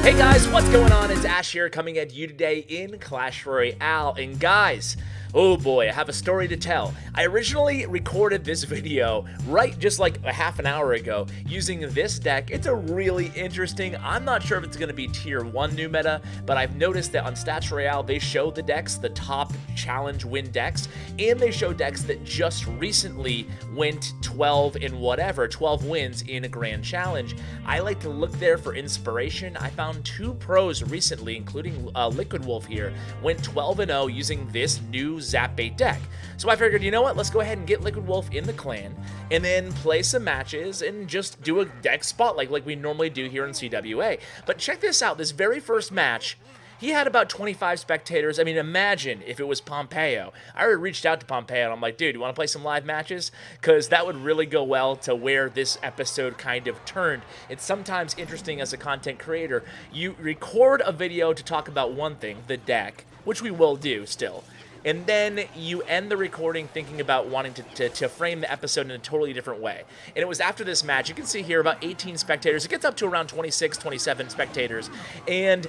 Hey guys, what's going on? It's Ash here coming at you today in Clash Royale. And guys, oh boy, I have a story to tell. I originally recorded this video right just like a half an hour ago using this deck. It's a really interesting, I'm not sure if it's going to be tier 1 new meta, but I've noticed that on Stats Royale, they show the decks, the top challenge win decks, and they show decks that just recently went 12 wins in a grand challenge. I like to look there for inspiration. I found 2 pros recently, including LiquidWolf here, went 12-0 using this new Zap Bait deck. So I figured, you know what, let's go ahead and get LiquidWolf in the clan, and then play some matches and just do a deck spotlight like we normally do here in CWA. But check this out, this very first match, he had about 25 spectators. I mean, imagine if it was Pompeo. I already reached out to Pompeo, and I'm like, dude, you want to play some live matches? Because that would really go well to where this episode kind of turned. It's sometimes interesting as a content creator. You record a video to talk about one thing, the deck, which we will do still. And then you end the recording thinking about wanting to frame the episode in a totally different way. And it was after this match. You can see here about 18 spectators. It gets up to around 26, 27 spectators. And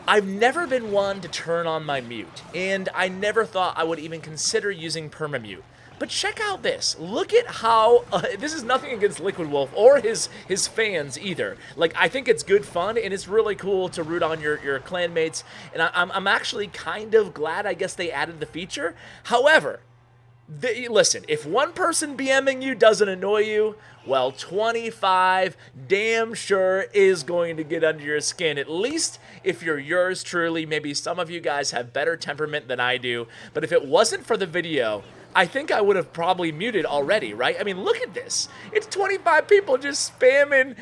I've never been one to turn on my mute, and I never thought I would even consider using permamute. But check out this. Look at how, this is nothing against LiquidWolf or his fans either. Like, I think it's good fun, and it's really cool to root on your clanmates, and I'm actually kind of glad, I guess, they added the feature. However, listen, if one person BMing you doesn't annoy you, well, 25 damn sure is going to get under your skin. At least if you're yours truly. Maybe some of you guys have better temperament than I do. But if it wasn't for the video, I think I would have probably muted already, right? I mean, look at this. It's 25 people just spamming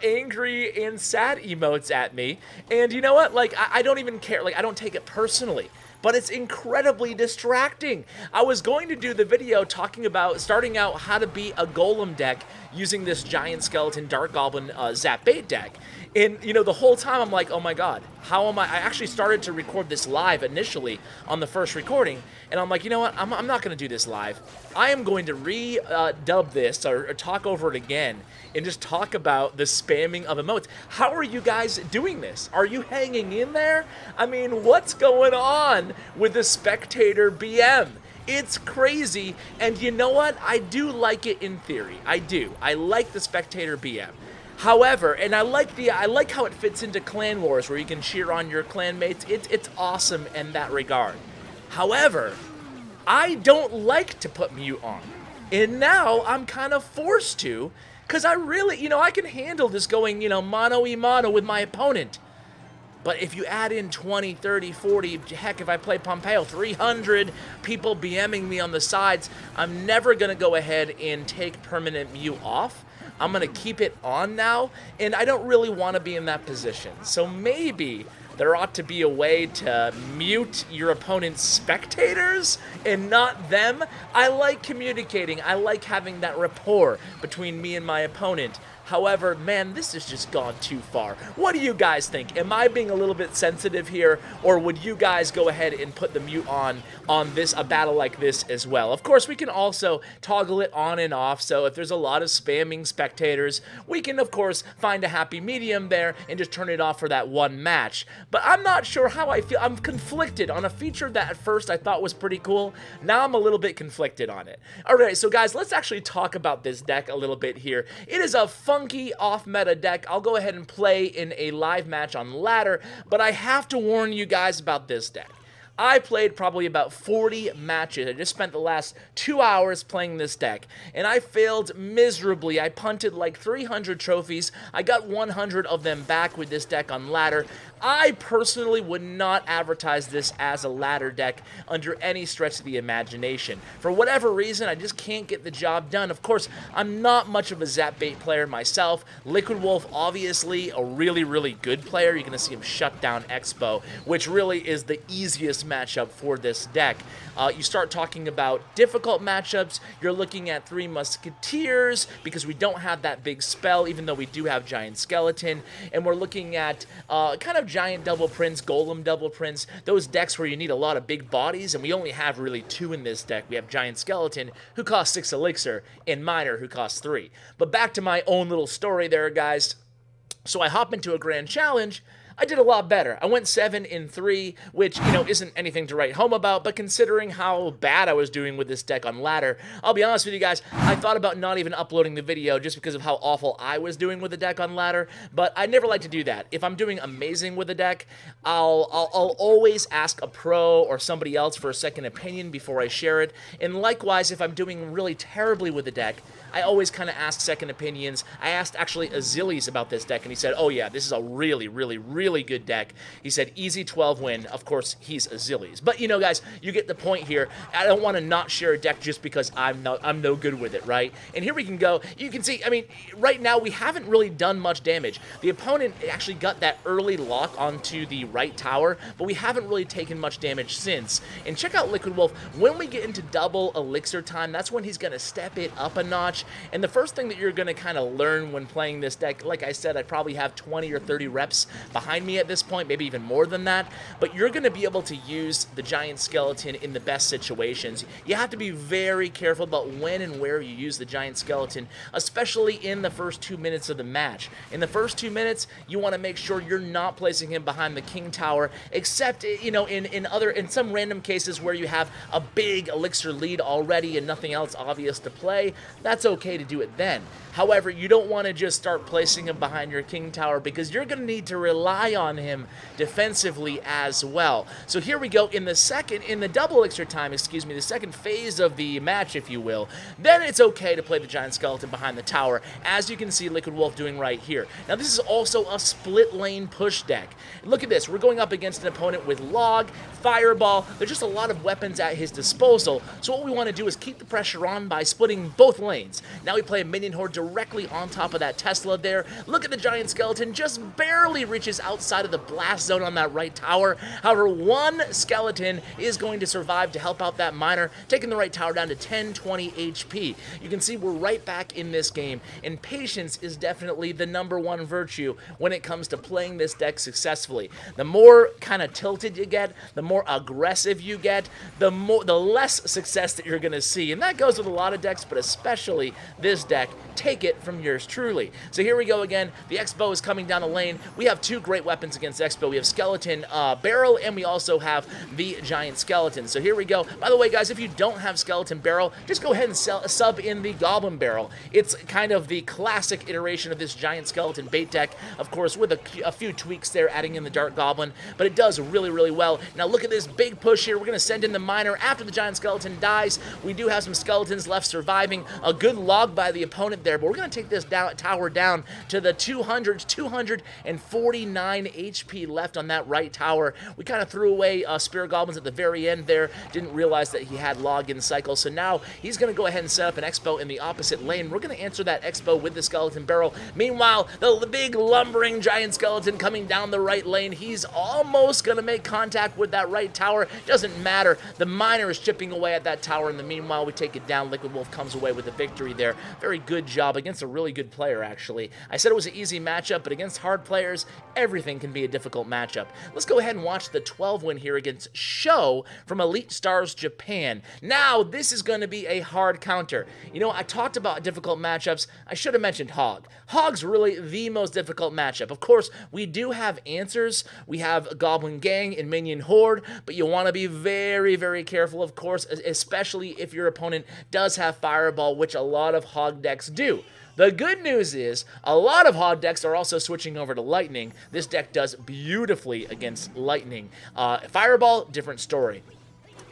angry and sad emotes at me. And you know what? Like, I don't even care. Like, I don't take it personally. But it's incredibly distracting. I was going to do the video talking about starting out how to beat a Golem deck using this giant Skeleton Dart Goblin Zap Bait deck. And, you know, the whole time I'm like, oh my god, how am I actually started to record this live initially on the first recording, and I'm like, you know what, I'm not going to do this live. I am going to redub this or talk over it again and just talk about the spamming of emotes. How are you guys doing this? Are you hanging in there? I mean, what's going on with the spectator BM? It's crazy, and you know what? I do like it in theory. I do. I like the spectator BM. However, and I like how it fits into Clan Wars where you can cheer on your clanmates. It's awesome in that regard. However, I don't like to put mute on. And now I'm kind of forced to, because I really, you know, I can handle this going, you know, mano-y-mano with my opponent. But if you add in 20, 30, 40, heck, if I play Pompeo, 300 people BMing me on the sides, I'm never going to go ahead and take permanent mute off. I'm going to keep it on now, and I don't really want to be in that position. So maybe there ought to be a way to mute your opponent's spectators and not them. I like communicating. I like having that rapport between me and my opponent. However, man, this has just gone too far. What do you guys think? Am I being a little bit sensitive here, or would you guys go ahead and put the mute on a battle like this as well? Of course, we can also toggle it on and off, so if there's a lot of spamming spectators, we can, of course, find a happy medium there and just turn it off for that one match. But I'm not sure how I feel. I'm conflicted on a feature that at first I thought was pretty cool. Now I'm a little bit conflicted on it. All right, so guys, let's actually talk about this deck a little bit here. It is a funky off-meta deck. I'll go ahead and play in a live match on ladder, but I have to warn you guys about this deck. I played probably about 40 matches. I just spent the last 2 hours playing this deck, and I failed miserably. I punted like 300 trophies. I got 100 of them back with this deck on ladder. I personally would not advertise this as a ladder deck under any stretch of the imagination. For whatever reason, I just can't get the job done. Of course, I'm not much of a Zap Bait player myself. LiquidWolf, obviously, a really, really good player. You're going to see him shut down Expo, which really is the easiest matchup for this deck. You start talking about difficult matchups, you're looking at 3 Musketeers, because we don't have that big spell, even though we do have Giant Skeleton, and we're looking at kind of Giant Double Prince, Golem Double Prince, those decks where you need a lot of big bodies, and we only have really 2 in this deck. We have Giant Skeleton, who costs 6 elixir, and Miner, who costs 3. But back to my own little story there, guys. So I hop into a grand challenge. I did a lot better. I went 7-3, which, you know, isn't anything to write home about, but considering how bad I was doing with this deck on ladder, I'll be honest with you guys, I thought about not even uploading the video just because of how awful I was doing with the deck on ladder, but I never like to do that. If I'm doing amazing with the deck, I'll always ask a pro or somebody else for a second opinion before I share it, and likewise, if I'm doing really terribly with the deck, I always kind of ask second opinions. I asked actually Azili's about this deck, and he said, oh yeah, this is a really, really, really good deck. He said, easy 12 win. Of course, he's Azili's. But, you know, guys, you get the point here. I don't want to not share a deck just because I'm no good with it, right? And here we can go. You can see, I mean, right now, we haven't really done much damage. The opponent actually got that early lock onto the right tower, but we haven't really taken much damage since. And check out LiquidWolf. When we get into double elixir time, that's when he's going to step it up a notch. And the first thing that you're going to kind of learn when playing this deck, like I said, I probably have 20 or 30 reps behind me at this point, maybe even more than that, but you're going to be able to use the giant skeleton in the best situations. You have to be very careful about when and where you use the giant skeleton, especially in the first 2 minutes of the match. In the first 2 minutes, you want to make sure you're not placing him behind the king tower, except, you know, in some random cases where you have a big elixir lead already and nothing else obvious to play. That's okay to do it then. However, you don't want to just start placing him behind your king tower because you're going to need to rely on him defensively as well. So here we go in the double elixir time, the second phase of the match, if you will. Then it's okay to play the giant skeleton behind the tower, as you can see LiquidWolf doing right here. Now this is also a split lane push deck. Look at this, we're going up against an opponent with log, fireball. There's just a lot of weapons at his disposal. So what we want to do is keep the pressure on by splitting both lanes. Now we play a minion horde directly on top of that Tesla there. Look at the giant skeleton, just barely reaches outside of the blast zone on that right tower. However, one skeleton is going to survive to help out that miner, taking the right tower down to 10-20 HP. You can see we're right back in this game, and patience is definitely the #1 virtue when it comes to playing this deck successfully. The more kind of tilted you get, the more aggressive you get, the less success that you're going to see, and that goes with a lot of decks, but especially this deck. Take it from yours truly. So here we go again. The X-Bow is coming down the lane. We have two great weapons against X-Bow. We have Skeleton Barrel, and we also have the Giant Skeleton. So here we go. By the way, guys, if you don't have Skeleton Barrel, just go ahead and sub in the Goblin Barrel. It's kind of the classic iteration of this Giant Skeleton bait deck, of course, with a few tweaks there, adding in the Dart Goblin, but it does really, really well. Now look at this big push here. We're going to send in the Miner after the Giant Skeleton dies. We do have some Skeletons left surviving. A good log by the opponent there, but we're going to take this tower down to the 249 HP left on that right tower. We kind of threw away Spirit Goblins at the very end there, didn't realize that he had login cycle, so now he's going to go ahead and set up an X-Bow in the opposite lane. We're going to answer that X-Bow with the Skeleton Barrel. Meanwhile, the big lumbering Giant Skeleton coming down the right lane, he's almost going to make contact with that right tower. Doesn't matter. The Miner is chipping away at that tower. In the meanwhile, we take it down. LiquidWolf comes away with the victory there. Very good job against a really good player, actually. I said it was an easy matchup, but against hard players, everything can be a difficult matchup. Let's go ahead and watch the 12 win here against Show from Elite Stars Japan. Now, this is going to be a hard counter. You know, I talked about difficult matchups. I should have mentioned Hog. Hog's really the most difficult matchup. Of course, we do have answers. We have Goblin Gang and Minion Horde, but you want to be very, very careful, of course, especially if your opponent does have Fireball, which a lot of Hog decks do. The good news is, a lot of Hog decks are also switching over to Lightning. This deck does beautifully against Lightning. Fireball, different story.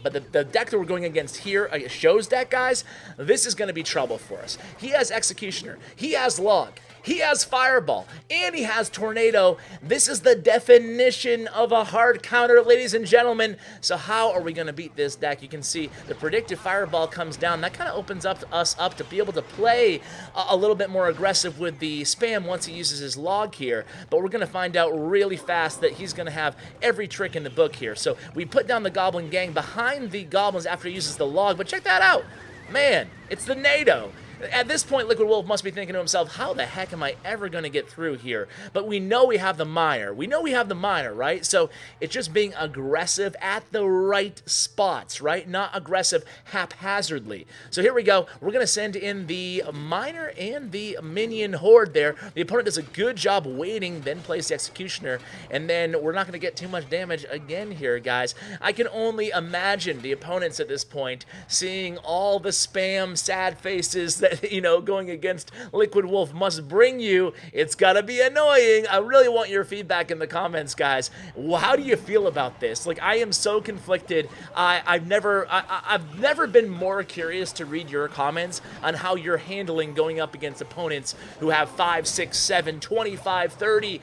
But the deck that we're going against here, Show's deck, guys, this is going to be trouble for us. He has Executioner. He has Log. He has Fireball, and he has Tornado. This is the definition of a hard counter, ladies and gentlemen. So how are we going to beat this deck? You can see the predicted Fireball comes down. That kind of opens us up to be able to play a little bit more aggressive with the spam once he uses his log here. But we're going to find out really fast that he's going to have every trick in the book here. So we put down the Goblin Gang behind the Goblins after he uses the log. But check that out. Man, it's the NATO. At this point, LiquidWolf must be thinking to himself, how the heck am I ever going to get through here? But we know we have the Miner. We know we have the Miner, right? So it's just being aggressive at the right spots, right? Not aggressive haphazardly. So here we go. We're going to send in the Miner and the Minion Horde there. The opponent does a good job waiting, then plays the Executioner, and then we're not going to get too much damage again here, guys. I can only imagine the opponents at this point seeing all the spam sad faces that, you know, going against LiquidWolf must bring you. It's gotta be annoying. I really want your feedback in the comments, guys. How do you feel about this? Like, I am so conflicted. I've never been more curious to read your comments on how you're handling going up against opponents who have 5, 6, 7, 25, 30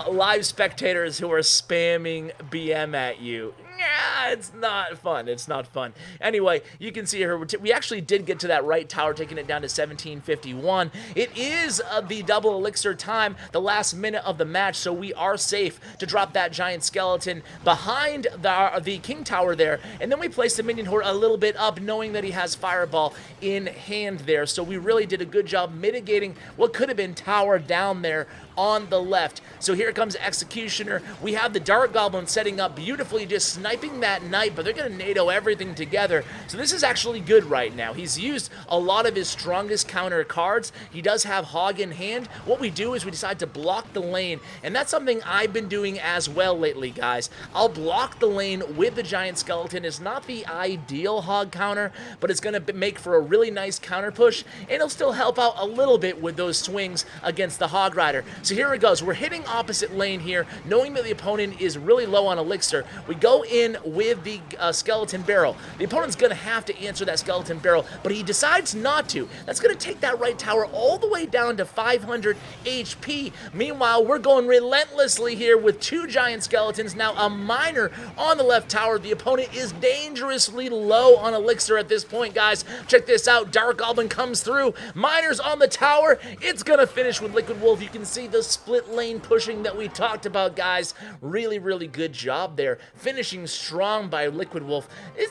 live spectators who are spamming BM at you. Yeah, it's not fun. It's not fun. Anyway, you can see here, we actually did get to that right tower, taking it down to 1751. It is the double elixir time, the last minute of the match, so we are safe to drop that giant skeleton behind the king tower there, and then we place the minion horde a little bit up, knowing that he has fireball in hand there, so we really did a good job mitigating what could have been tower down there on the left. So here comes Executioner. We have the Dart Goblin setting up beautifully, just sniping that knight, but they're going to NATO everything together. So this is actually good right now. He's used a lot of his strongest counter cards. He does have Hog in hand. What we do is we decide to block the lane, and that's something I've been doing as well lately, guys. I'll block the lane with the giant skeleton. It's not the ideal Hog counter, but it's going to make for a really nice counter push, and it'll still help out a little bit with those swings against the Hog Rider. So here it goes. We're hitting opposite lane here, knowing that the opponent is really low on elixir. We go in with the skeleton barrel. The opponent's going to have to answer that skeleton barrel, but he decides not to. That's going to take that right tower all the way down to 500 HP. Meanwhile, we're going relentlessly here with two giant skeletons. Now a miner on the left tower. The opponent is dangerously low on elixir at this point, guys. Check this out. Dart Goblin comes through. Miners on the tower. It's going to finish with LiquidWolf. You can see the split lane pushing that we talked about, guys. Really, really good job there. Finishing strong by LiquidWolf.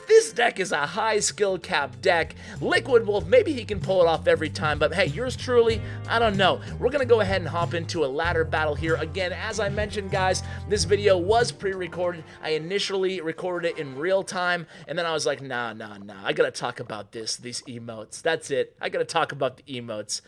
This deck is a high skill cap deck. LiquidWolf, maybe he can pull it off every time, but hey, yours truly, I don't know. We're going to go ahead and hop into a ladder battle here. Again, as I mentioned, guys, this video was pre-recorded. I initially recorded it in real time, and then I was like, nah, I got to talk about these emotes. That's it. I got to talk about the emotes.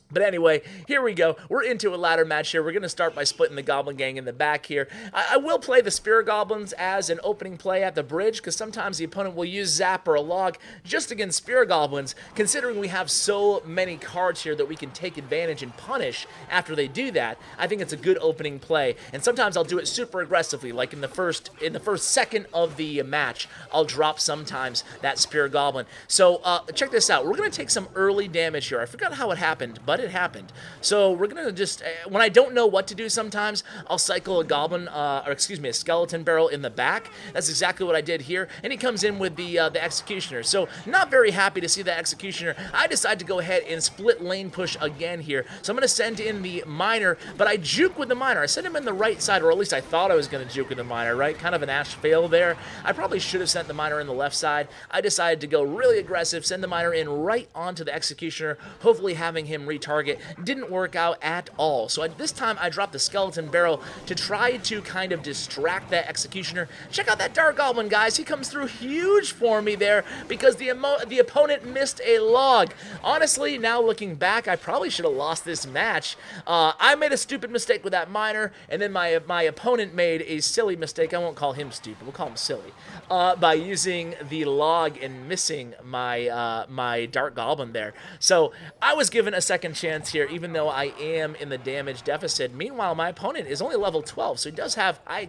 But anyway, here we go. We're into a ladder match here. We're going to start by splitting the Goblin Gang in the back here. I will play the Spear Goblins as an opening play at the bridge, because sometimes the opponent will use Zap or a Log just against Spear Goblins, considering we have so many cards here that we can take advantage and punish after they do that. I think it's a good opening play, and sometimes I'll do it super aggressively, like in the first second of the match, I'll drop sometimes that Spear Goblin. So check this out. We're going to take some early damage here. I forgot how it happened, but it happened. So we're gonna just, when I don't know what to do sometimes, I'll cycle a goblin, a skeleton barrel in the back. That's exactly what I did here, and he comes in with the Executioner. So not very happy to see the Executioner. I decide to go ahead and split lane push again here. So I'm gonna send in the Miner, but I juke with the Miner. I sent him in the right side, or at least I thought I was gonna juke with the Miner, right? Kind of an Ash fail there. I probably should have sent the Miner in the left side. I decided to go really aggressive, send the Miner in right onto the Executioner, hopefully having him retarget. Didn't work out at all. So at this time, I dropped the skeleton barrel to try to kind of distract that Executioner. Check out that Dart Goblin, guys. He comes through huge for me there because the opponent missed a log. Honestly, now looking back, I probably should have lost this match. I made a stupid mistake with that Miner, and then my opponent made a silly mistake. I won't call him stupid. We'll call him silly. By using the log and missing my Dart Goblin there. So I was given a second chance here, even though I am in the damage deficit. Meanwhile, my opponent is only level 12, so he does have, I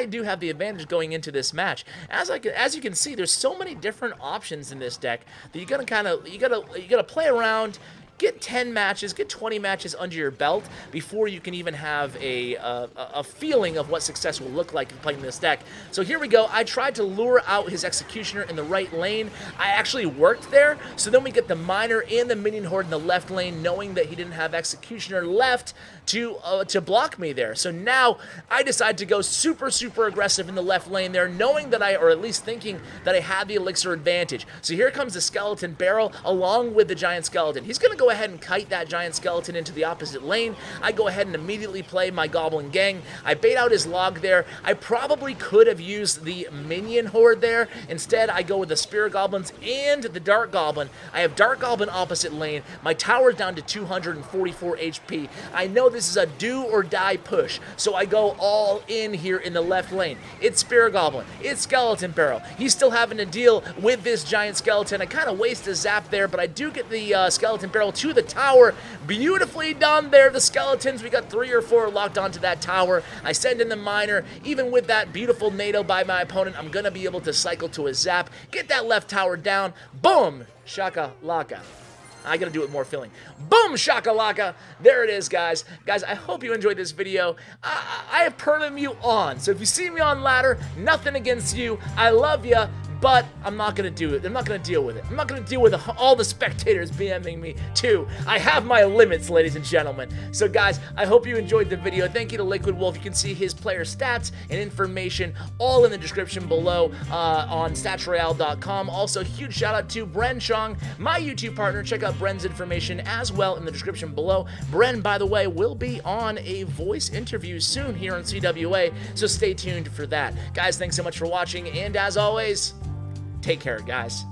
do have the advantage going into this match. As you can see, there's so many different options in this deck that you gotta play around. get 10 matches, get 20 matches under your belt before you can even have a feeling of what success will look like playing this deck. So here we go. I tried to lure out his Executioner in the right lane. I actually worked there, so then we get the Miner and the Minion Horde in the left lane, knowing that he didn't have Executioner left to block me there. So now I decide to go super aggressive in the left lane there, knowing that or at least thinking that I had the elixir advantage. So here comes the Skeleton Barrel along with the Giant Skeleton. He's going to go ahead and kite that Giant Skeleton into the opposite lane. I go ahead and immediately play my Goblin Gang. I bait out his log there. I probably could have used the Minion Horde there. Instead, I go with the Spirit Goblins and the Dart Goblin. I have Dart Goblin opposite lane. My tower's down to 244 HP. I know this is a do or die push, so I go all in here in the left lane. It's Spirit Goblin. It's Skeleton Barrel. He's still having to deal with this Giant Skeleton. I kind of waste a zap there, but I do get the Skeleton Barrel to the tower. Beautifully done there, the Skeletons. We got 3 or 4 locked onto that tower. I send in the Miner. Even with that beautiful NATO by my opponent, I'm going to be able to cycle to a zap, get that left tower down. Boom! Shaka laka. I gotta do it more filling. Boom shakalaka. There it is, guys. Guys, I hope you enjoyed this video. I have Perlimute on, so if you see me on ladder, nothing against you. I love you, but I'm not gonna do it. I'm not gonna deal with it. I'm not gonna deal with all the spectators BMing me too. I have my limits, ladies and gentlemen. So guys, I hope you enjoyed the video. Thank you to LiquidWolf. You can see his player stats and information all in the description below on statsroyale.com. Also, huge shout out to Bren Chong, my YouTube partner. Check out Bren's information as well in the description below. Bren, by the way, will be on a voice interview soon here on CWA, so stay tuned for that. Guys, thanks so much for watching, and as always, take care, guys.